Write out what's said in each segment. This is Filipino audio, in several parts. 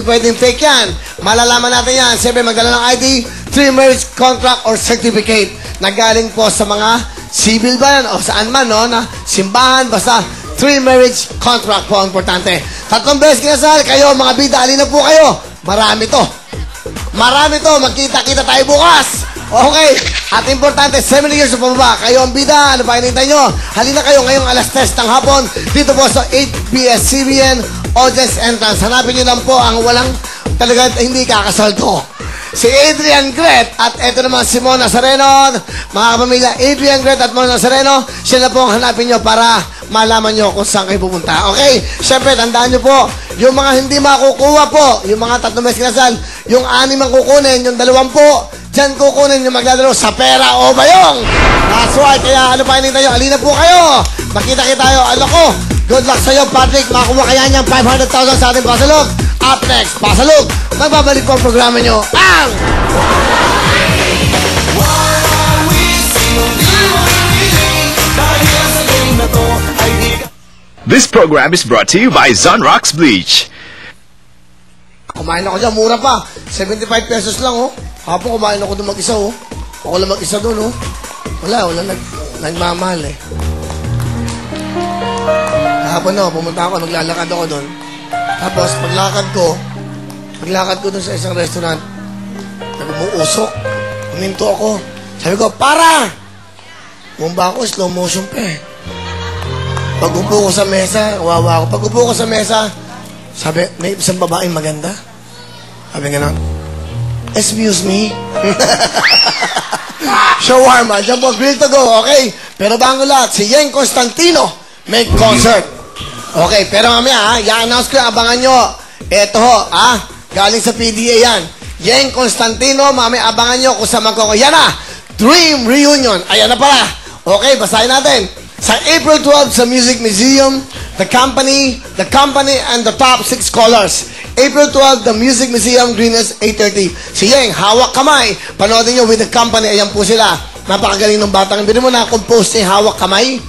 pwedeng fake yan. Malalaman natin yan. Siyempre, magdala ng ID, 3 marriage contract or certificate na galing po sa mga civil ba yan o saan man, no? Na simbahan, basta 3 marriage contract po ang importante. 3 beses kinasal, kayo mga bida, alin na po kayo. Marami to. Marami to. Magkita-kita tayo bukas. Okay. At importante, 70 years of pababa. Kayo ang bida. Ano pa hinintay nyo? Halina kayo ngayong alas 3 ng hapon dito po sa 8BS-CBN audience entrance. Hanapin nyo lang po ang walang talaga hindi kakasalto. Si Adrian Gret at eto naman si Mona Nazareno. Mga kapamilya, Adrian Gret at Mona Nazareno, sila po ang hanapin nyo para malaman nyo kung saan kayo pupunta. Okay? Siyempre, tandaan nyo po, yung mga hindi makukuha po, yung mga 3 beses kinasal, yung 6 ang kukunin, yung 2 po, dyan kukunin yung maglalaro sa pera o bayong. That's why, kaya ano pa hinintay nyo? Alina po kayo. Makita-kita tayo. Ano ko? Good luck sa'yo, Patrick. Makakuha kaya niyang 500,000 sa ating pasalog. Up next, pasalog. Magbabalik po ang programa nyo. Ang... This program is brought to you by Zonrox Bleach. Kumain ako dyan, mura pa. 75 pesos lang, oh. Hapon kumain ako doon mag-isa, oh. Ako lang mag-isa doon, oh. Wala nagmamahal, eh. Hapon, no, pumunta ako, naglalakad ako doon. Tapos, paglakad ko doon sa isang restaurant, nagumuusok. Huminto ako. Sabi ko, para! Bumba ako, slow motion pa, eh. Pag-upo ko sa mesa, kawawa ako. Pag-upo ko sa mesa, sabi, may isang babaeng maganda. Sabi nga na, excuse me. Shawarma, dyan po, grill to go, okay? Pero bago lahat, si Yeng Constantino may concert. Okay, pero mamaya, i-announce ko, abangan nyo. Eto ho, galing sa PDA yan. Yeng Constantino, mamaya abangan nyo kung saan magkoko. Yan na, Dream Reunion. Ayan na pala. Okay, basahin natin. Sa April 12 sa Music Museum, the company, and the top 6 scholars. April 12, the Music Museum, Greenwich, 8:30. Si Yeng, hawak kamay. Panoodin nyo with the company. Ayan po sila. Napakagaling ng batang. Bino mo na compose niya, hawak kamay.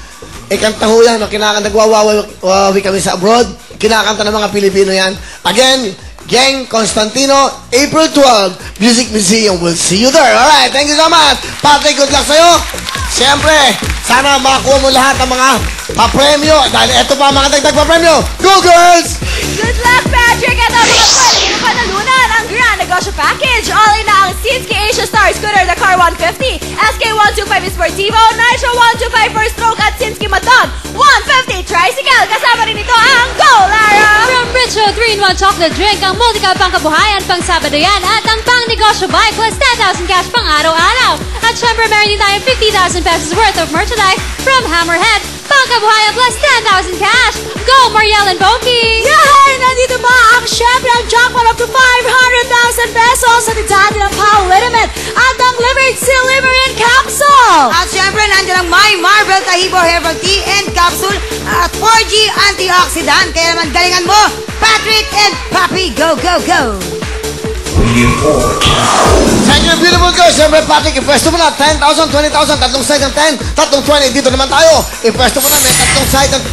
Kanta ho yan. Kinakanta, nagwawawi kami sa abroad. Kinakanta ng mga Pilipino yan. Again, Yeng Constantino, April 12, Music Museum. We'll see you there. Alright, thank you so much. Patrick, good luck sa'yo. Siyempre, sana makakuha mo lahat ng mga papremyo. Dahil eto pa mga dagdag papremyo. Go, girls! Good luck, Patrick! Ito ang mga pwede mo panalunan ang Grand Negosyo Package. All in na ang Sinski Asia Star Scooter Dakar 150, SK 125 Sportivo, Nitro 125 First Stroke at Sinski Maton 150 Tricycle. Kasama rin ito ang Go, Lara! From Richo 3-in-1 Chocolate Drink, ang multi-cup pang kabuhayan pang Sabado yan at ang pang negosyo bike plus 10,000 cash pang araw-araw. At syempre meron din tayong 50,000 pesos worth of merchandise from Hammerhead. Pangkabuhayan plus 10,000 cash. Go, Mariel and Boki! Yay! Nandito ba ang syempre ang jackpot up to 500,000 pesos sa titati ng Power Liniment at ang Liberate Seal Limerine Capsule! At syempre, nandiyan ang My Marvel Tahibo Herbal Tea and Capsule at 4G Antioxidant. Kaya naman galingan mo, Patrick and Papi. Go, go, go! Thank you, beautiful girls. Siyempre, Patrick, ipwesto mo na 10,000, 20,000, tatlong side ng 10, tatlong 20. Dito naman tayo. Ipwesto mo na, may tatlong side ng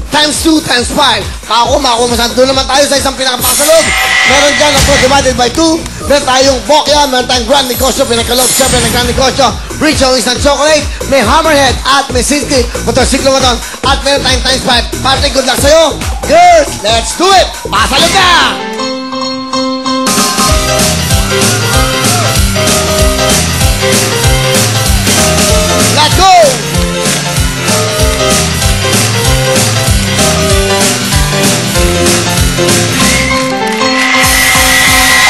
times 2, times 5. Makuha mo saan. Doon naman tayo sa isang pinakapasalog. Meron dyan ang divided by 2. Meron tayong Bokya, meron tayong Grand Negosyo, pinakalob siyempre ng Grand Negosyo. Richo Instant Chocolate, may Hammerhead, at may Sinski, motorsiklo mo doon. At meron tayong times 5. Patrick, good luck sa'yo. Girls, let's do it. Pasalog na! Let's go!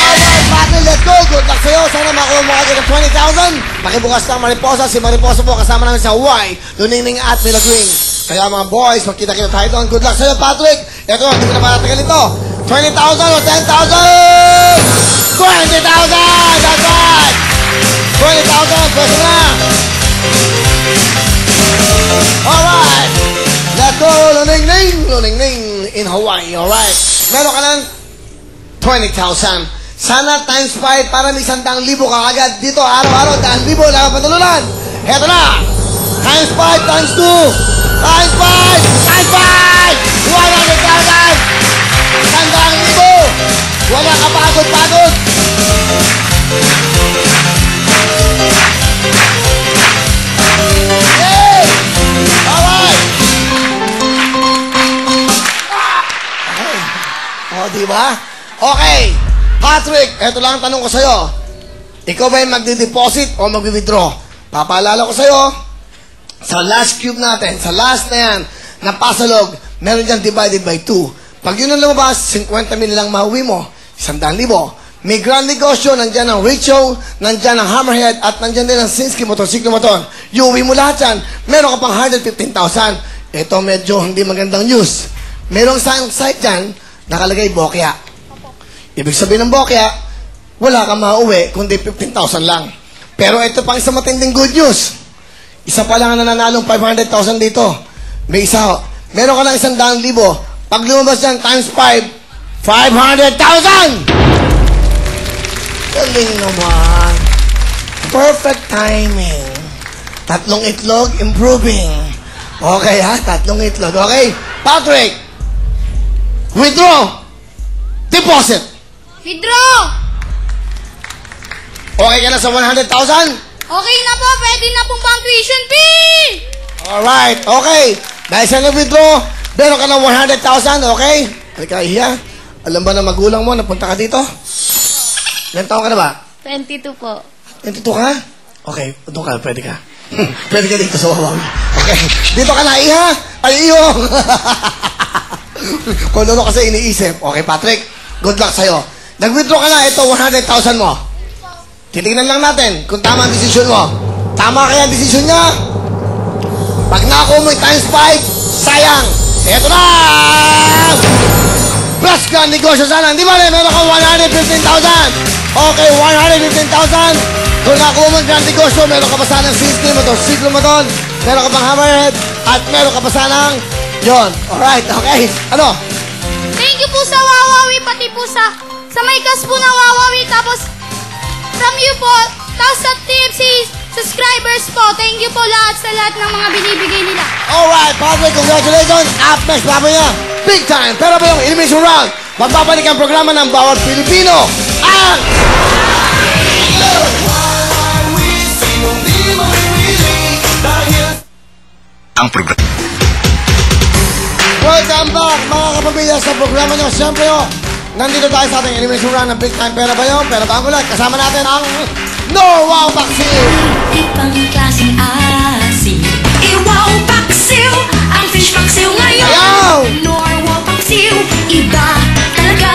Alright, Patrick, let's go! Good luck sa'yo. Sana makuha mo agad ng 20,000. Pakibukas lang Mariposa. Si Mariposa po kasama namin sa Hawaii, Luningning at Mila Green. Kaya mga boys, magkita-kita tayo doon. Good luck sa'yo, Patrick. Ito, hindi ko na matatagal ito. 20,000 o 10,000! 20,000! That's right! 20,000! Pwede na! Alright! Let's go! Luningning! Luningning in Hawaii. Alright? Meron ka ng 20,000. Sana times 5 para may 100,000 ka agad dito. Araw-araw, 100,000 lang ang patulunan. Heto na! Times 5, times 2! Times 5! Times 5! 100,000! 100,000! Wala ka Okay. Patrick, eto lang ang tanong ko sa'yo. Ikaw ba yung magdi-deposit o magdi-withdraw? Papaalala ko sa'yo, sa last cube natin, sa last na yan, na pasalog, meron dyan divided by 2. Pag yun ang lumabas, 50 mil lang mahuwi mo. 100,000. May grand negosyo, nandyan ang Richo, nandyan ang Hammerhead, at nandyan din ang Sinski Motorsiklo Motor. Iuwi mo lahat yan, meron ka pang 115,000. Ito medyo hindi magandang news. Merong site dyan, nakalagay Bokya. Ibig sabihin ng Bokya, wala kang mauwi, kundi 15,000 lang. Pero ito pang isang matinding good news. Isa pa lang ang nananalong 500,000 dito. May isa, meron ka ng 100,000. Pag lumabas yan, times 5, 500,000! Galing naman. Perfect timing. 3 itlog, improving. Okay ha, 3 itlog. Okay, Patrick. Withdraw. Deposit. Withdraw! Okay ka na sa 100,000? Okay na po, pwede na pong pang tuition fee! Alright, okay. Dahil sa nag-withdraw, meron ka ng 100,000, okay? Halika, Iya. Alam ba na magulang mo, napunta ka dito? Ilan taon ka na ba? 22 po. 22 ka? Okay, doon ka, pwede ka. Pwede ka dito sa wawaw. Okay, dito ka na, Iha! Ay, iyo! Kung ano kasi iniisip. Okay, Patrick, good luck sa'yo. Nag-withdraw ka na, ito, 100,000 mo. Titignan lang natin kung tama ang desisyon mo. Tama kaya ang desisyon niya? Pag nakuha mo yung times 5, sayang! Ito na! Plus ka negosyo sana. Hindi ba rin? Meron kang 115,000. Okay, 115,000. Kung nakuha mo yung negosyo, meron ka pa sanang system mo to, siklo mo to. Meron ka pang hammerhead. At meron ka pa sanang yon. Alright, okay. Ano? Thank you po sa Wawawi, pati po sa may kas po na Wawawi, tapos from you po, tapos sa TFC subscribers po. Thank you po sa lahat ng mga binibigay nila. Alright, Patrick, congratulations. Up next, baboy niya. Big time. Pero ba yung elimination round? Magbabalik ang programa ng bawat Pilipino. Ang... Ang programa. Welcome back, mga kapamilya, sa programa nyo. Siyempre, nandito tayo sa ating elimination round ng Big Time. Pera ba yun? Pera ba ang gulat? Kasama natin ang Norwalk Paksiw. Ibang klaseng asin. Iwaw paksiw, ang fish paksiw ngayon. Ayaw! Norwalk paksiw, iba talaga.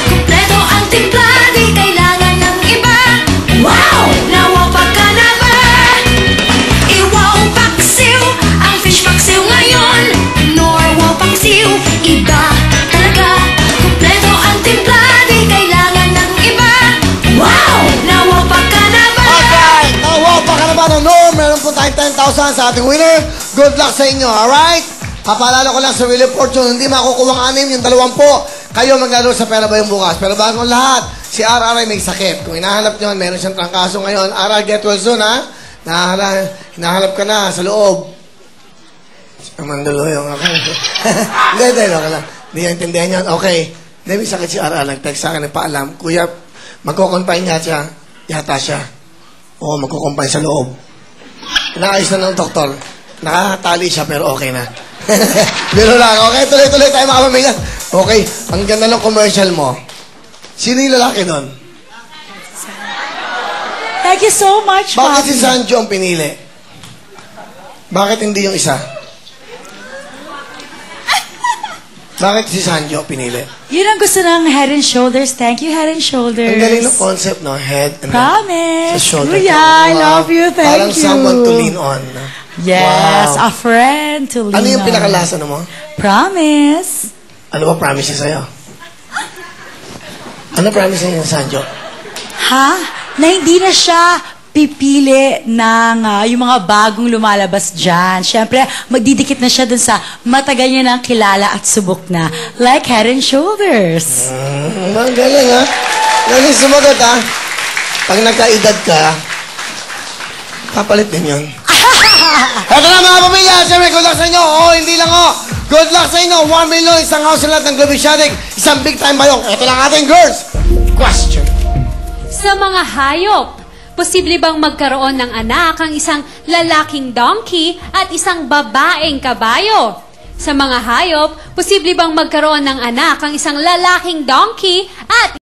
Kompleto ang timpla, di kailangan ng iba. Wow! Nawapak ka na ba? Iwaw paksiw, ang fish paksiw ngayon. Norwalk paksiw, iba talaga. Kompleto ang timpla, di kailangan ng iba. Wow! Nawapak ka na ba? Alright, nawaw pa ka naman ng Norm. Meron po tayong 10,000 sa ating winner. Good luck sa inyo, alright? Papaalala ko lang sa Wheel of Fortune, hindi makukuha ang 6, yung 20. Kayo maglaro sa Pera Ba Yung bukas. Pero bago ang lahat, si RR ay may sakit. Kung hinahanap nyo, meron siyang trangkaso ngayon. RR, get well soon, ha? Hinahanap ka na sa loob. Mandaloy ako. Hindi, okay lang. Hindi yung intindihan yan. Okay. Hindi, may sakit si RR. Nag-text sa akin, nagpaalam. Kuya, magkukumpay nga siya. Yata siya. Oo, magkukumpay sa loob. Inaayos na ng doktor. Nakatali siya, pero okay na. Biro lang. Okay, tuloy-tuloy tayo mga pamilya. Okay, ang ganda ng commercial mo. Sino yung lalaki doon? Thank you so much, Bakit si Mami. Sanjo ang pinili? Bakit hindi yung isa? Bakit si Sanjo pinili? Yun ang gusto ng Head and Shoulders. Thank you, Head and Shoulders. Ang galing ng concept, no? Head and Promise. sa shoulder. Kuya, I love you. Thank Parang you. someone to lean on. Yes, Wow. a friend to lean Ano yung on. pinakalasa mo? Promise. Ano ba promise niya sa'yo? Ano promise niya yung Sanjo? Ha? Na hindi na siya pipili ng yung mga bagong lumalabas dyan. Siyempre, magdidikit na siya dun sa matagal niya nang kilala at subok na. Like Head and Shoulders. Ang galing, ha? Galing sumagot, ha? Pag nagkaedad ka, papalit din yun. Ito na mga pamilya, siyempre, good luck sa inyo. Oo, hindi lang ho. Good luck sa inyo. 1 million, isang house na lahat ng Global Shadik, isang big time bayong. Ito lang ating girls. Question. Sa mga hayop, posible bang magkaroon ng anak ang isang lalaking donkey at isang babaeng kabayo? Sa mga hayop, posible bang magkaroon ng anak ang isang lalaking donkey at